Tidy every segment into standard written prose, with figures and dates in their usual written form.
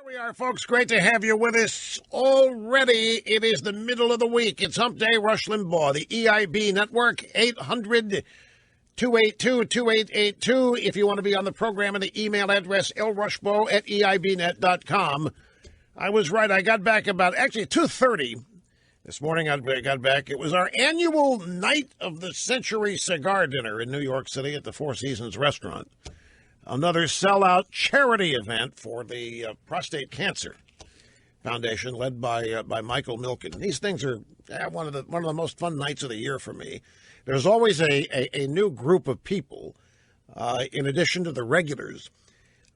We are, folks. Great to have you with us already. It is the middle of the week. It's Hump Day. Rush Limbaugh, the EIB Network, 800-282-2882. If you want to be on the program, and the email address, lrushbo@eibnet.com. I was right. I got back about, 2:30 this morning. I got back. It was our annual Night of the Century cigar dinner in New York City at the Four Seasons restaurant. Another sellout charity event for the Prostate Cancer Foundation, led by Michael Milken. These things are one of the most fun nights of the year for me. There's always a new group of people in addition to the regulars,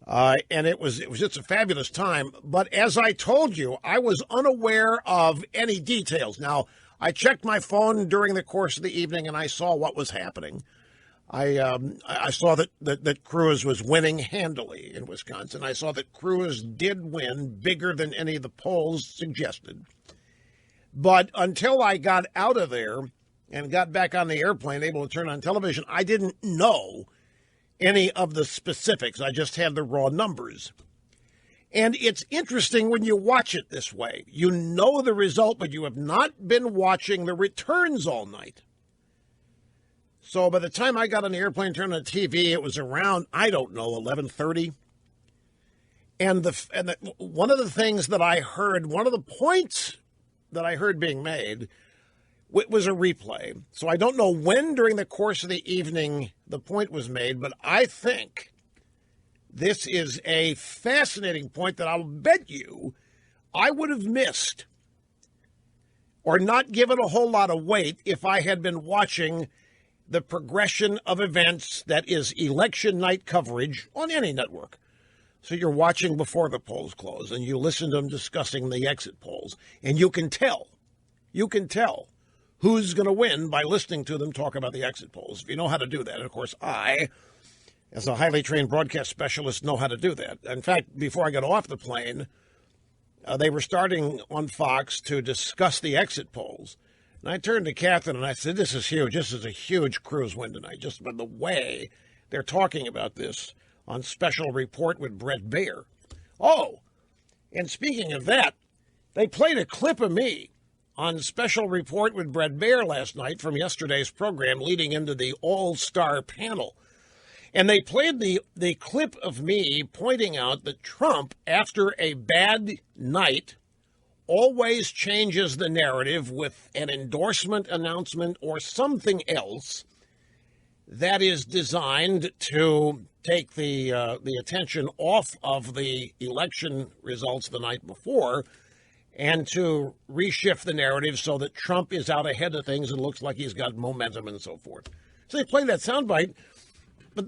and it was just a fabulous time. But as I told you, I was unaware of any details. Now, I checked my phone during the course of the evening, and I saw what was happening. I saw that Cruz was winning handily in Wisconsin. I saw that Cruz did win bigger than any of the polls suggested. But until I got out of there and got back on the airplane, able to turn on television, I didn't know any of the specifics. I just had the raw numbers. And it's interesting when you watch it this way. You know the result, but you have not been watching the returns all night. So by the time I got on the airplane, turned on the TV, it was around, 11:30. And one of the things that I heard, one of the points that I heard being made, was a replay. So I don't know when during the course of the evening the point was made, but I think this is a fascinating point that I'll bet you I would have missed or not given a whole lot of weight if I had been watching the progression of events that is election night coverage on any network. So you're watching before the polls close, and you listen to them discussing the exit polls, and you can tell who's going to win by listening to them talk about the exit polls. If you know how to do that, and of course I, as a highly trained broadcast specialist, know how to do that. In fact, before I got off the plane, they were starting on Fox to discuss the exit polls. And I turned to Catherine and I said, this is huge. This is a huge Cruz win tonight, just by the way they're talking about this on Special Report with Brett Baer. Oh, and speaking of that, they played a clip of me on Special Report with Brett Baer last night from yesterday's program leading into the All-Star panel. And they played the clip of me pointing out that Trump, after a bad night, always changes the narrative with an endorsement announcement or something else that is designed to take the attention off of the election results the night before and to reshift the narrative so that Trump is out ahead of things and looks like he's got momentum and so forth. So they played that soundbite, but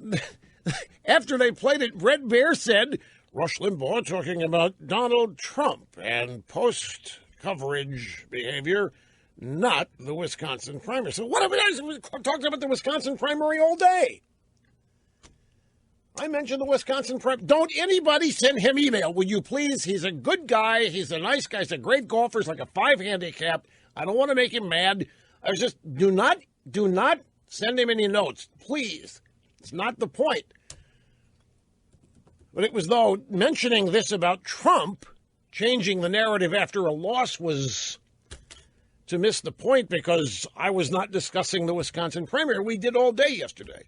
after they played it, Brett Baer said, Rush Limbaugh talking about Donald Trump and post-coverage behavior, not the Wisconsin primary. So what have we talked about the Wisconsin primary all day? I mentioned the Wisconsin primary. Don't anybody send him email, will you please? He's a good guy. He's a nice guy. He's a great golfer. He's like a 5 handicap. I don't want to make him mad. I was just, do not send him any notes, please. It's not the point. But it was, though, mentioning this about Trump changing the narrative after a loss was to miss the point because I was not discussing the Wisconsin primary. We did all day yesterday.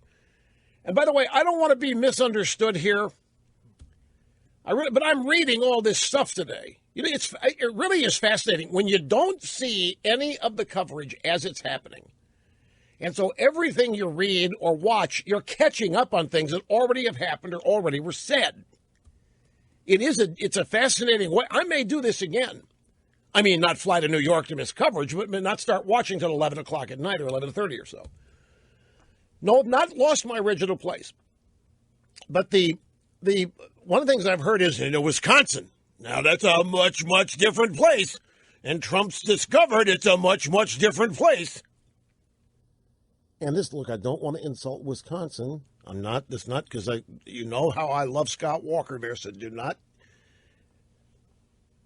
And by the way, I don't want to be misunderstood here. But I'm reading all this stuff today. You know, it really is fascinating when you don't see any of the coverage as it's happening. And so everything you read or watch, you're catching up on things that already have happened or already were said. It's a fascinating way. I may do this again. I mean, not fly to New York to miss coverage, but not start watching till 11 o'clock at night or 11:30 or so. No, not lost my original place. But the one of the things I've heard is, Wisconsin. Now, that's a much, much different place. And Trump's discovered it's a much, much different place. And this, look, I don't want to insult Wisconsin. I'm not, this not, because you know how I love Scott Walker there, so do not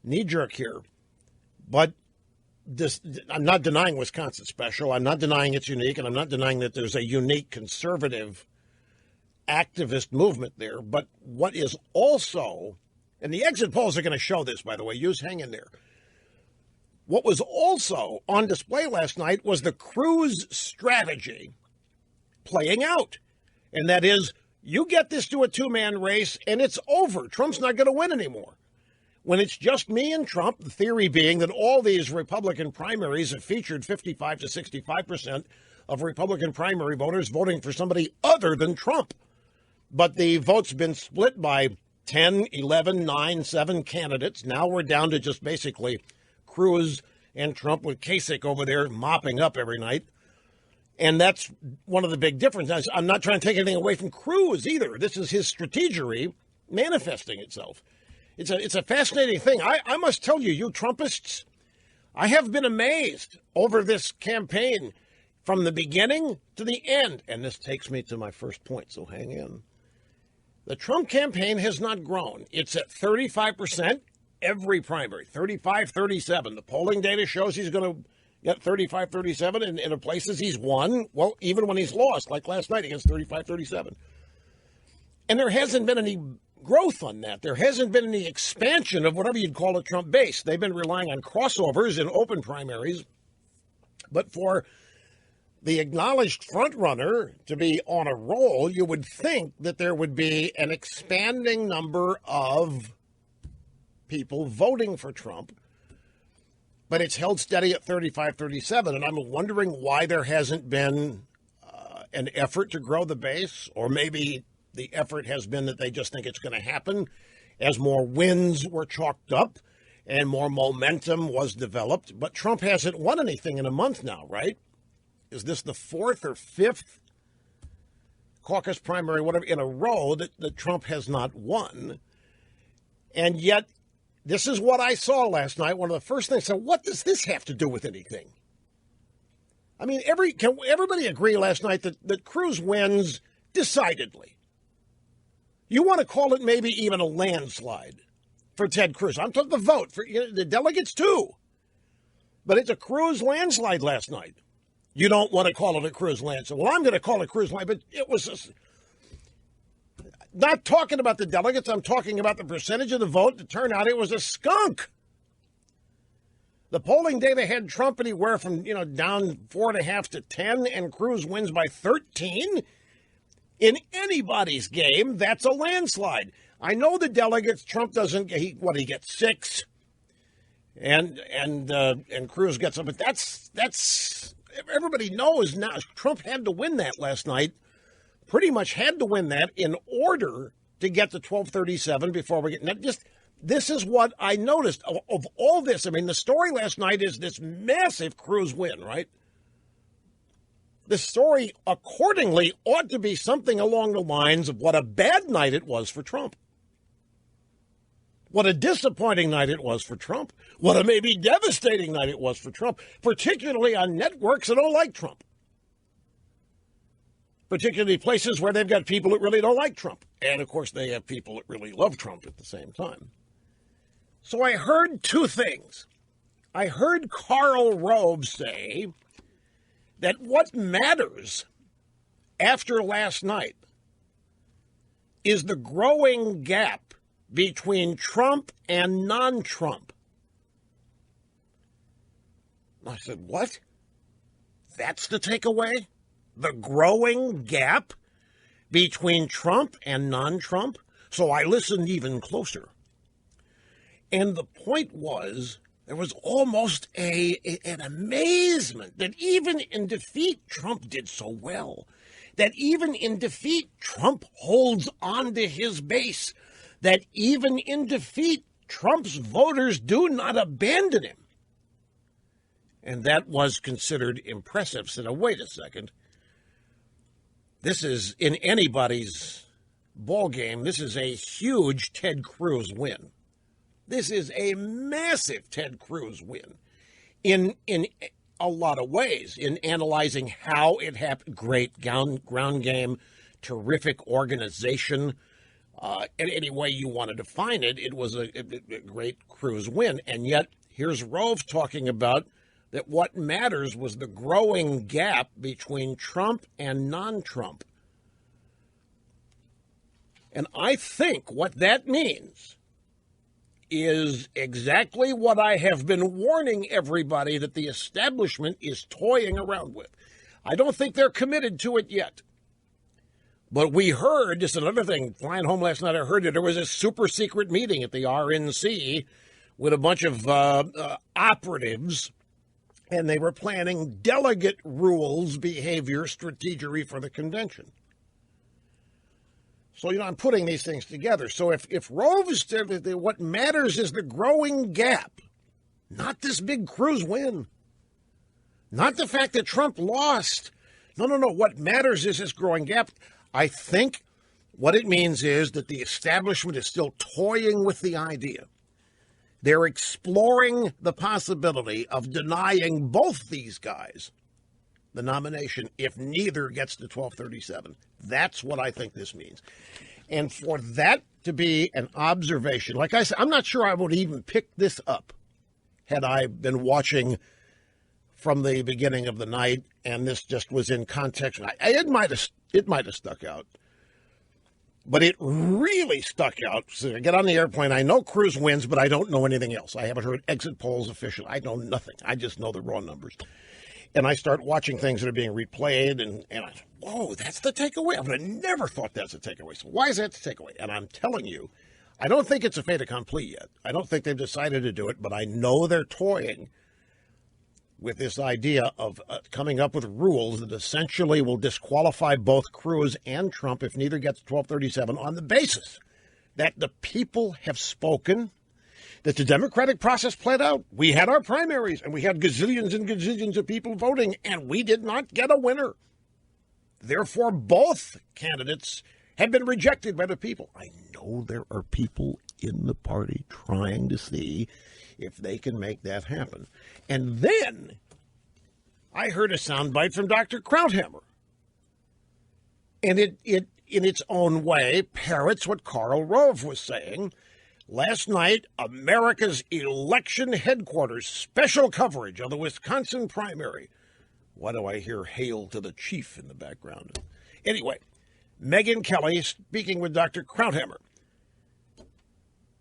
knee-jerk here. But this, I'm not denying Wisconsin special. I'm not denying it's unique, and I'm not denying that there's a unique conservative activist movement there. But what is also And the exit polls are going to show this, by the way. You just hang in there. What was also on display last night was the Cruz strategy playing out. And that is, you get this to a two-man race, and it's over. Trump's not going to win anymore. When it's just me and Trump, the theory being that all these Republican primaries have featured 55 to 65% of Republican primary voters voting for somebody other than Trump. But the vote's been split by 10, 11, 9, 7 candidates. Now we're down to just basically Cruz and Trump with Kasich over there mopping up every night. And that's one of the big differences. I'm not trying to take anything away from Cruz either. This is his strategery manifesting itself. It's a fascinating thing. I must tell you, you Trumpists, I have been amazed over this campaign from the beginning to the end. And this takes me to my first point, so hang in. The Trump campaign has not grown. It's at 35% every primary, 35, 37. The polling data shows he's going to get 35, 37. And in the places he's won, well, even when he's lost, like last night against 35, 37. And there hasn't been any growth on that. There hasn't been any expansion of whatever you'd call a Trump base. They've been relying on crossovers in open primaries. But for the acknowledged frontrunner to be on a roll, you would think that there would be an expanding number of people voting for Trump. But it's held steady at 35, 37. And I'm wondering why there hasn't been an effort to grow the base, or maybe the effort has been that they just think it's going to happen as more wins were chalked up and more momentum was developed. But Trump hasn't won anything in a month now, right? Is this the fourth or fifth caucus primary, whatever, in a row that Trump has not won? And yet, this is what I saw last night. One of the first things I said, what does this have to do with anything? I mean, can everybody agree last night that Cruz wins decidedly? You want to call it maybe even a landslide for Ted Cruz. I'm talking the vote for the delegates too. But it's a Cruz landslide last night. You don't want to call it a Cruz landslide. Well, I'm going to call it Cruz landslide, but it was not talking about the delegates. I'm talking about the percentage of the vote, the turnout. It was a skunk. The polling data had Trump anywhere from, down 4.5 to 10, and Cruz wins by 13. In anybody's game, that's a landslide. I know the delegates, Trump doesn't, he gets 6, and Cruz gets them, but that's everybody knows now. Trump had to win that last night, pretty much had to win that in order to get to 1237 before we get, this is what I noticed of all this. I mean, the story last night is this massive Cruz win, right? The story, accordingly, ought to be something along the lines of what a bad night it was for Trump. What a disappointing night it was for Trump. What a maybe devastating night it was for Trump, particularly on networks that don't like Trump. Particularly places where they've got people that really don't like Trump. And, of course, they have people that really love Trump at the same time. So I heard two things. I heard Karl Rove say that what matters after last night is the growing gap between Trump and non-Trump. I said, what? That's the takeaway? The growing gap between Trump and non-Trump? So I listened even closer. And the point was, there was almost an amazement that even in defeat, Trump did so well. That even in defeat, Trump holds on to his base. That even in defeat, Trump's voters do not abandon him. And that was considered impressive. So now, wait a second. This is, in anybody's ballgame, this is a huge Ted Cruz win. This is a massive Ted Cruz win in a lot of ways, in analyzing how it happened. Great ground game, terrific organization. In any way you want to define it, it was a great Cruz win. And yet, here's Rove talking about that what matters was the growing gap between Trump and non-Trump. And I think what that means is exactly what I have been warning everybody that the establishment is toying around with. I don't think they're committed to it yet. But we heard, just another thing, flying home last night, I heard that there was a super secret meeting at the RNC with a bunch of operatives, and they were planning delegate rules, behavior, strategy for the convention. So, I'm putting these things together. So if Rove is, what matters is the growing gap, not this big Cruz win, not the fact that Trump lost. No. What matters is this growing gap. I think what it means is that the establishment is still toying with the idea. They're exploring the possibility of denying both these guys the nomination if neither gets to 1237. That's what I think this means. And for that to be an observation, like I said, I'm not sure I would even pick this up had I been watching from the beginning of the night, and this just was in context. It might have stuck out, but it really stuck out. So I get on the airplane. I know Cruz wins, but I don't know anything else. I haven't heard exit polls official. I know nothing. I just know the raw numbers. And I start watching things that are being replayed, and I said, whoa, that's the takeaway. I would have never thought that's the takeaway. So why is that the takeaway? And I'm telling you, I don't think it's a fait accompli yet. I don't think they've decided to do it, but I know they're toying with this idea of coming up with rules that essentially will disqualify both Cruz and Trump if neither gets 1237 on the basis that the people have spoken, that the democratic process played out. We had our primaries, and we had gazillions and gazillions of people voting, and we did not get a winner. Therefore, both candidates have been rejected by the people. I know there are people in the party trying to see if they can make that happen. And then I heard a soundbite from Dr. Krauthammer. And it in its own way, parrots what Karl Rove was saying. Last night, America's election headquarters, special coverage of the Wisconsin primary. Why do I hear "Hail to the Chief" in the background? Anyway, Megyn Kelly speaking with Dr. Krauthammer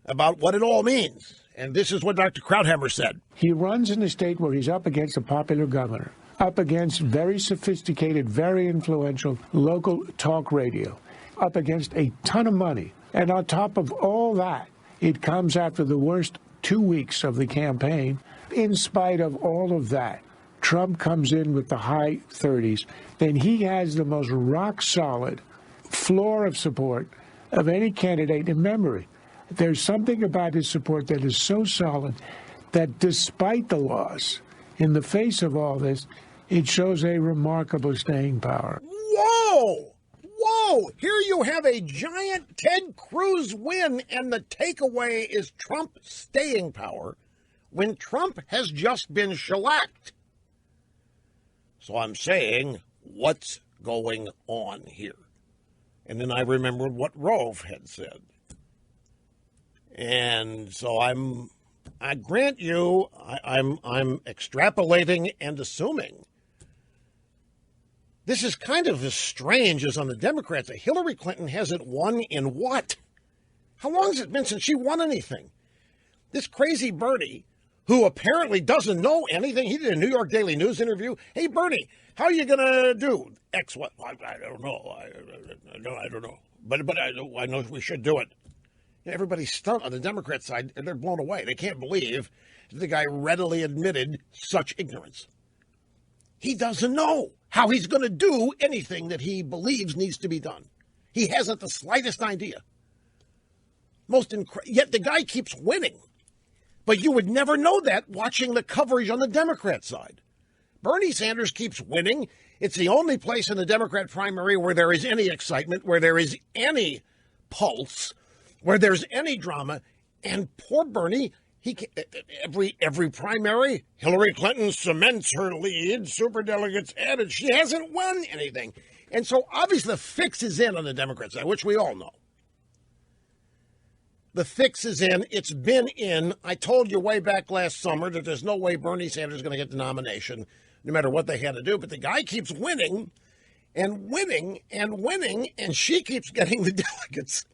about what it all means. And this is what Dr. Krauthammer said. He runs in a state where he's up against a popular governor, up against very sophisticated, very influential local talk radio, up against a ton of money. And on top of all that, it comes after the worst 2 weeks of the campaign. In spite of all of that, Trump comes in with the high 30s. Then he has the most rock-solid floor of support of any candidate in memory. There's something about his support that is so solid that despite the loss, in the face of all this, it shows a remarkable staying power. Whoa! Whoa! Here you have a giant Ted Cruz win, and the takeaway is Trump staying power when Trump has just been shellacked. So I'm saying, what's going on here? And then I remembered what Rove had said. And so I grant you, I'm extrapolating and assuming. This is kind of as strange as on the Democrats. Hillary Clinton hasn't won in what? How long has it been since she won anything? This crazy Bernie, who apparently doesn't know anything, he did a New York Daily News interview. Hey, Bernie, how are you going to do X? What? I don't know. I don't know. But I know we should do it. Everybody's stunned on the Democrat side, and they're blown away. They can't believe the guy readily admitted such ignorance. He doesn't know how he's going to do anything that he believes needs to be done. He hasn't the slightest idea. Yet the guy keeps winning. But you would never know that watching the coverage on the Democrat side. Bernie Sanders keeps winning. It's the only place in the Democrat primary where there is any excitement, where there is any pulse, where there's any drama. And poor Bernie, every primary, Hillary Clinton cements her lead, superdelegates added. She hasn't won anything. And so obviously the fix is in on the Democrat side, which we all know. The fix is in. It's been in. I told you way back last summer that there's no way Bernie Sanders is going to get the nomination, no matter what they had to do. But the guy keeps winning and winning and winning, and she keeps getting the delegates.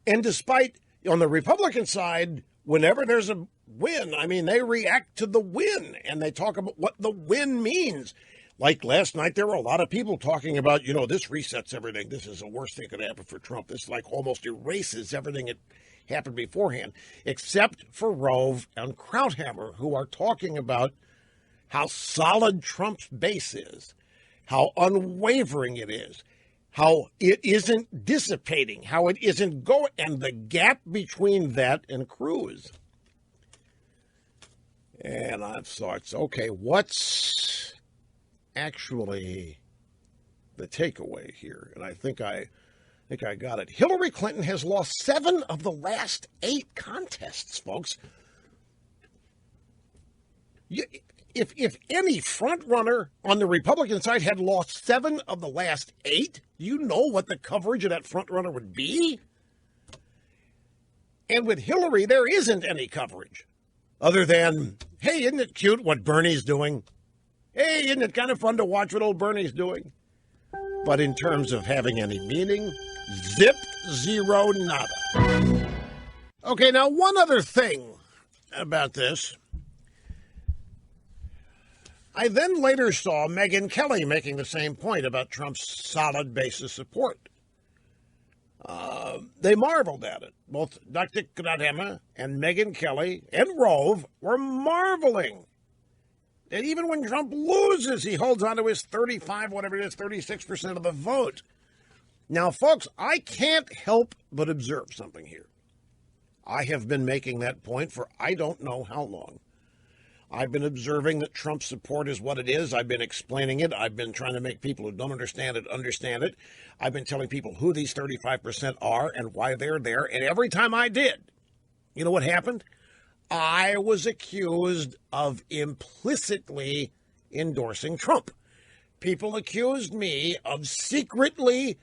And despite, on the Republican side, whenever there's a win, I mean, they react to the win, and they talk about what the win means. Like last night, there were a lot of people talking about, this resets everything. This is the worst thing that could happen for Trump. This like almost erases everything that happened beforehand, except for Rove and Krauthammer, who are talking about how solid Trump's base is, how unwavering it is, how it isn't dissipating, how it isn't going, and the gap between that and Cruz. And I thought, okay, what's actually the takeaway here? And I think I got it. Hillary Clinton has lost 7 of the last 8 contests, folks. If any front runner on the Republican side had lost 7 of the last 8, you know what the coverage of that front runner would be? And with Hillary, there isn't any coverage other than, hey, isn't it cute what Bernie's doing? Hey, isn't it kind of fun to watch what old Bernie's doing? But in terms of having any meaning, zip, zero, nada. Okay, now one other thing about this. I then later saw Megyn Kelly making the same point about Trump's solid base of support. They marveled at it. Both Dr. Krauthammer and Megyn Kelly and Rove were marveling. And even when Trump loses, he holds on to his 36% of the vote. Now, folks, I can't help but observe something here. I have been making that point for I don't know how long. I've been observing that Trump's support is what it is. I've been explaining it. I've been trying to make people who don't understand it understand it. I've been telling people who these 35% are and why they're there. And every time I did, you know what happened? I was accused of implicitly endorsing Trump. People accused me of secretly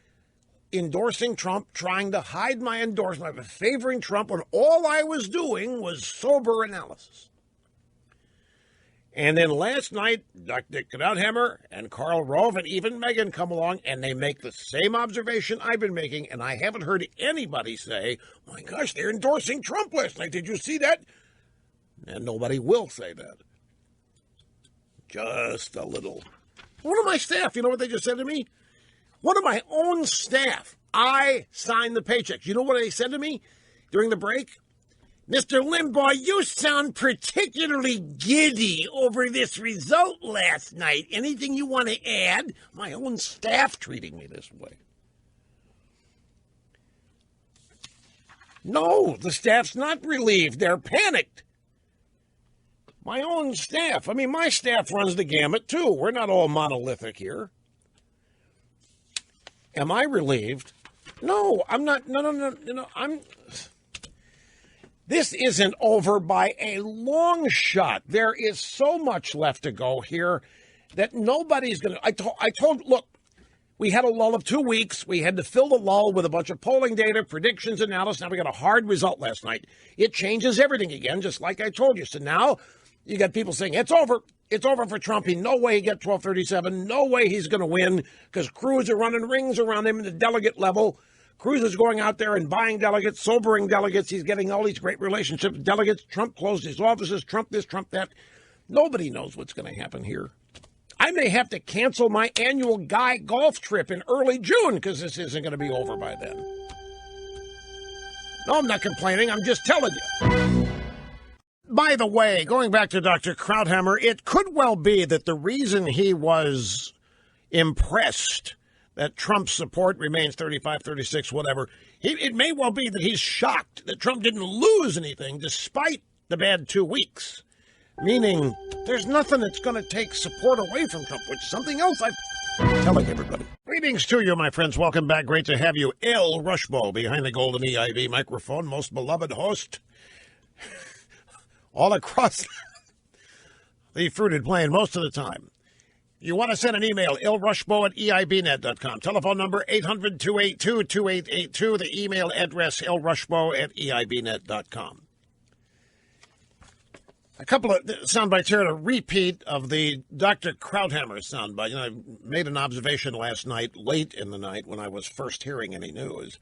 endorsing Trump, trying to hide my endorsement of favoring Trump when all I was doing was sober analysis. And then last night, Dr. Krauthammer and Karl Rove and even Megyn come along, and they make the same observation I've been making, and I haven't heard anybody say, oh my gosh, they're endorsing Trump last night. Did you see that? And nobody will say that. Just a little. One of my staff, you know what they just said to me? One of my own staff. I signed the paychecks. You know what they said to me during the break? Mr. Limbaugh, you sound particularly giddy over this result last night. Anything you want to add? My own staff treating me this way. No, the staff's not relieved. They're panicked. My own staff. I mean, my staff runs the gamut, too. We're not all monolithic here. Am I relieved? No, I'm not. No, This isn't over by a long shot. There is so much left to go here that nobody's going to. I told, look, we had a lull of 2 weeks. We had to fill the lull with a bunch of polling data, predictions, analysis. Now we got a hard result last night. It changes everything again, just like I told you. So now you got people saying, it's over. It's over for Trump. No way he gets 1237. No way he's going to win because Cruz are running rings around him at the delegate level. Cruz is going out there and buying delegates, sobering delegates. He's getting all these great relationships. Delegates, Trump closed his offices, Trump this, Trump that. Nobody knows what's going to happen here. I may have to cancel my annual Guy golf trip in early June because this isn't going to be over by then. No, I'm not complaining. I'm just telling you. By the way, going back to Dr. Krauthammer, it could well be that the reason he was impressed that Trump's support remains 35, 36, whatever, it may well be that he's shocked that Trump didn't lose anything despite the bad 2 weeks. Meaning, there's nothing that's going to take support away from Trump, which is something else I'm telling everybody. Greetings to you, my friends. Welcome back. Great to have you. El Rushbo behind the golden EIB microphone, most beloved host all across the fruited plain most of the time. You want to send an email, lrushbo@eibnet.com. Telephone number 800-282-2882. The email address, lrushbo@eibnet.com. A couple of sound bites here, a repeat of the Dr. Krauthammer sound bite. I made an observation last night, late in the night, when I was first hearing any news.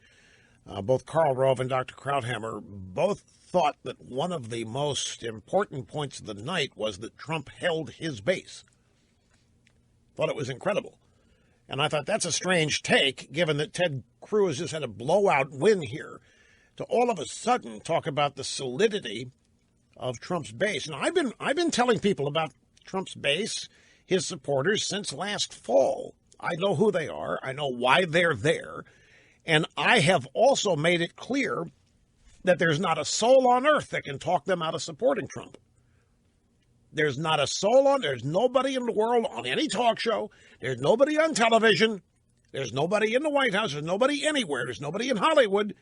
both Karl Rove and Dr. Krauthammer both thought that one of the most important points of the night was that Trump held his base. Thought it was incredible. And I thought that's a strange take, given that Ted Cruz just had a blowout win here, to all of a sudden talk about the solidity of Trump's base. Now, I've been telling people about Trump's base, his supporters, since last fall. I know who they are. I know why they're there. And I have also made it clear that there's not a soul on earth that can talk them out of supporting Trump. There's not a soul there's nobody in the world on any talk show. There's nobody on television. There's nobody in the White House. There's nobody anywhere. There's nobody in Hollywood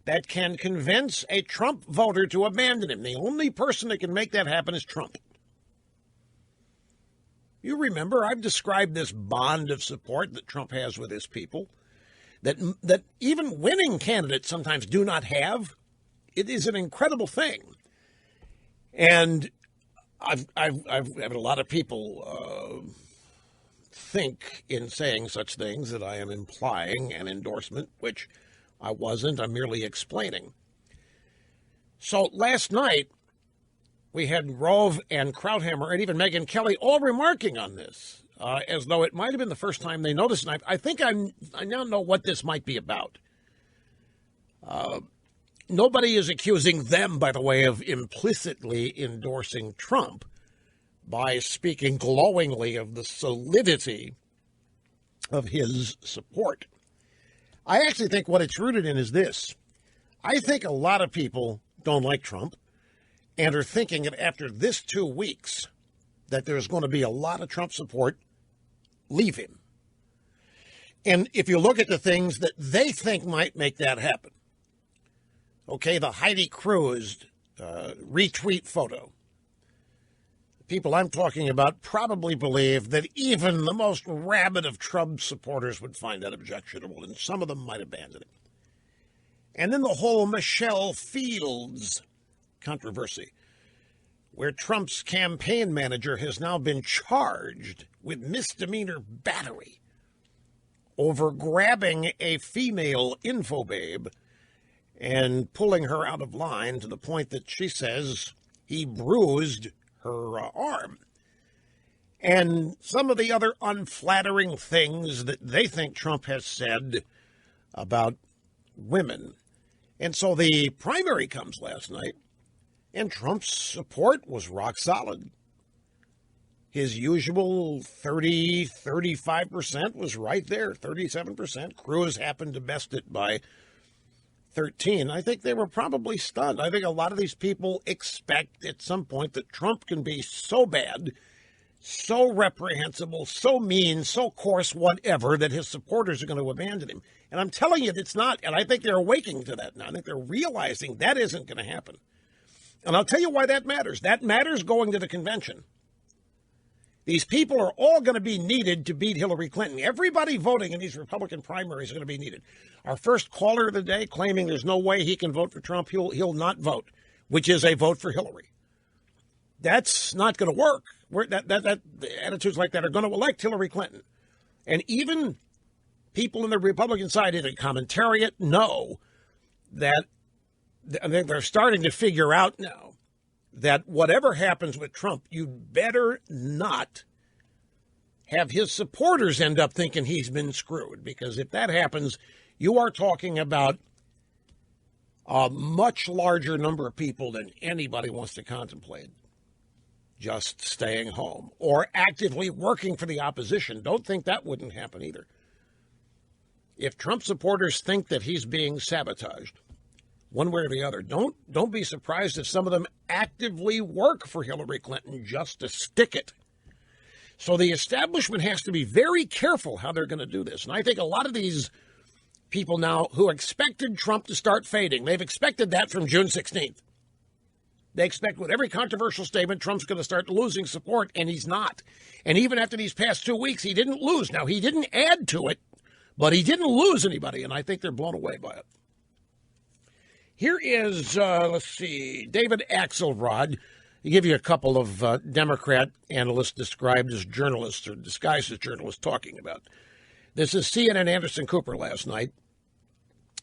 that can convince a Trump voter to abandon him. The only person that can make that happen is Trump. You remember, I've described this bond of support that Trump has with his people, that even winning candidates sometimes do not have. It is an incredible thing. And I've had a lot of people think in saying such things that I am implying an endorsement, which I wasn't. I'm merely explaining. So last night, we had Rove and Krauthammer and even Megyn Kelly all remarking on this, as though it might have been the first time they noticed. And I think I now know what this might be about. Nobody is accusing them, by the way, of implicitly endorsing Trump by speaking glowingly of the solidity of his support. I actually think what it's rooted in is this. I think a lot of people don't like Trump and are thinking that after this 2 weeks that there's going to be a lot of Trump support leave him. And if you look at the things that they think might make that happen, okay, the Heidi Cruz retweet photo. The people I'm talking about probably believe that even the most rabid of Trump supporters would find that objectionable, and some of them might abandon it. And then the whole Michelle Fields controversy, where Trump's campaign manager has now been charged with misdemeanor battery over grabbing a female infobabe and pulling her out of line to the point that she says he bruised her arm. And some of the other unflattering things that they think Trump has said about women. And so the primary comes last night, and Trump's support was rock solid. His usual 30, 35% was right there, 37%. Cruz happened to best it by 13. I think they were probably stunned. I think a lot of these people expect at some point that Trump can be so bad, so reprehensible, so mean, so coarse, whatever, that his supporters are going to abandon him. And I'm telling you, it's not. And I think they're awakening to that now. I think they're realizing that isn't going to happen. And I'll tell you why that matters. That matters going to the convention. These people are all going to be needed to beat Hillary Clinton. Everybody voting in these Republican primaries is going to be needed. Our first caller of the day claiming there's no way he can vote for Trump, he'll not vote, which is a vote for Hillary. That's not going to work. That attitudes like that are going to elect Hillary Clinton. And even people on the Republican side in the commentariat know that they're starting to figure out now that whatever happens with Trump, you better not have his supporters end up thinking he's been screwed. Because if that happens, you are talking about a much larger number of people than anybody wants to contemplate just staying home or actively working for the opposition. Don't think that wouldn't happen either. If Trump supporters think that he's being sabotaged, one way or the other, don't be surprised if some of them actively work for Hillary Clinton just to stick it. So the establishment has to be very careful how they're going to do this. And I think a lot of these people now who expected Trump to start fading, they've expected that from June 16th. They expect with every controversial statement, Trump's going to start losing support, and he's not. And even after these past 2 weeks, he didn't lose. Now, he didn't add to it, but he didn't lose anybody, and I think they're blown away by it. Here is, David Axelrod. He give you a couple of Democrat analysts described as journalists or disguised as journalists talking about. This is CNN Anderson Cooper last night.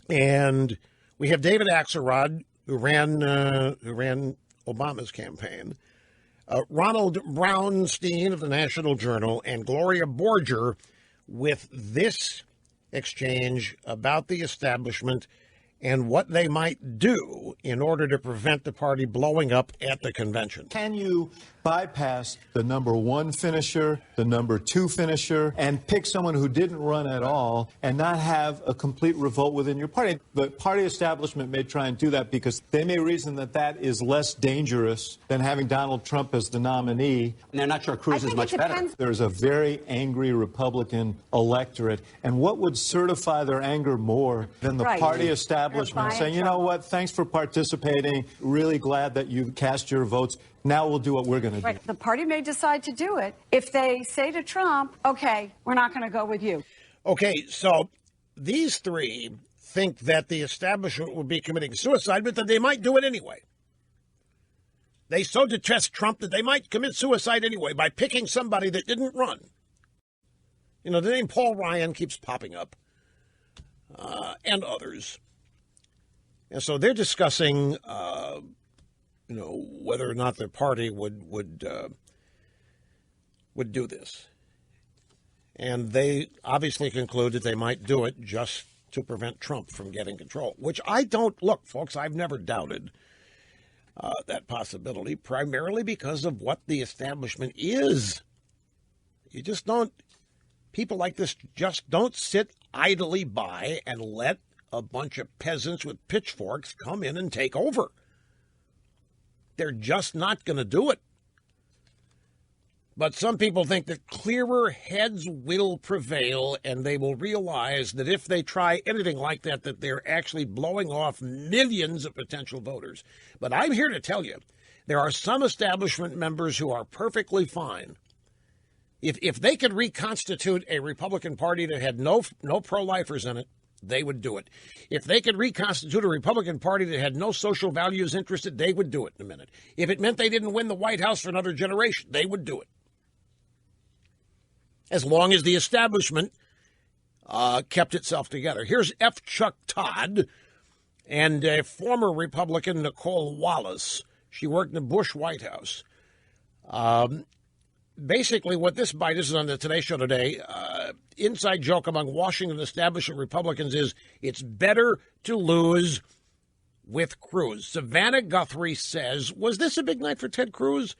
And We have David Axelrod, who ran Obama's campaign, Ronald Brownstein of the National Journal, and Gloria Borger with this exchange about the establishment and what they might do in order to prevent the party blowing up at the convention. Can you bypass the number one finisher, the number two finisher, and pick someone who didn't run at all and not have a complete revolt within your party? The party establishment may try and do that because they may reason that that is less dangerous than having Donald Trump as the nominee. And they're not sure Cruz is much better. There's a very angry Republican electorate, and what would certify their anger more than the party establishment saying, you know what, thanks for participating, really glad that you cast your votes. Now we'll do what we're going to do. The party may decide to do it if they say to Trump, okay, we're not going to go with you. Okay, so these three think that the establishment will be committing suicide, but that they might do it anyway. They so detest Trump that they might commit suicide anyway by picking somebody that didn't run. You know, the name Paul Ryan keeps popping up, and others. And so they're discussing whether or not their party would do this. And they obviously conclude that they might do it just to prevent Trump from getting control, which I don't, look, folks, I've never doubted that possibility, primarily because of what the establishment is. You just don't, people like this just don't sit idly by and let a bunch of peasants with pitchforks come in and take over. They're just not going to do it. But some people think that clearer heads will prevail, and they will realize that if they try anything like that, that they're actually blowing off millions of potential voters. But I'm here to tell you, there are some establishment members who are perfectly fine. If they could reconstitute a Republican Party that had no pro-lifers in it, they would do it. If they could reconstitute a Republican Party that had no social values interested, they would do it in a minute. If it meant they didn't win the White House for another generation, they would do it. As long as the establishment kept itself together. Here's F. Chuck Todd and a former Republican, Nicole Wallace. She worked in the Bush White House. Basically, what this bite is on the Today Show today, inside joke among Washington establishment Republicans is it's better to lose with Cruz. Savannah Guthrie says, was this a big night for Ted Cruz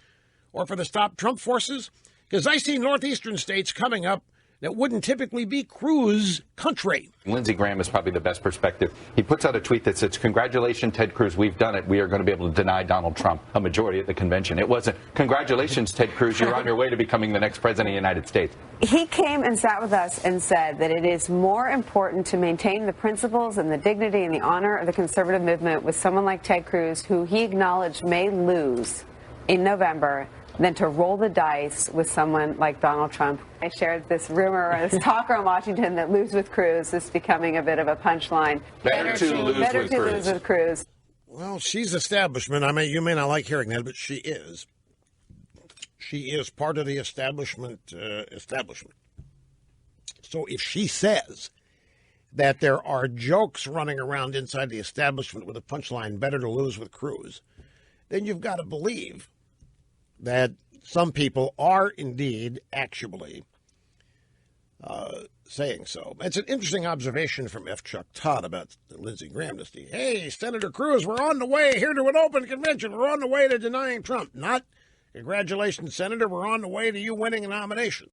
or for the Stop Trump forces? Because I see northeastern states coming up that wouldn't typically be Cruz country. Lindsey Graham is probably the best perspective. He puts out a tweet that says, congratulations, Ted Cruz, we've done it. We are going to be able to deny Donald Trump a majority at the convention. It wasn't, congratulations, Ted Cruz, you're on your way to becoming the next president of the United States. He came and sat with us and said that it is more important to maintain the principles and the dignity and the honor of the conservative movement with someone like Ted Cruz, who he acknowledged may lose in November, than to roll the dice with someone like Donald Trump. I shared this rumor, or this talk around Washington that lose with Cruz is becoming a bit of a punchline. Better to lose with Cruz. Well, she's establishment. I mean, you may not like hearing that, but she is. She is part of the establishment. So if she says that there are jokes running around inside the establishment with a punchline, better to lose with Cruz, then you've got to believe that some people are indeed actually saying so. It's an interesting observation from F. Chuck Todd about Lindsey Graham. Hey, Senator Cruz, we're on the way here to an open convention. We're on the way to denying Trump. Not, congratulations, Senator, we're on the way to you winning a nomination.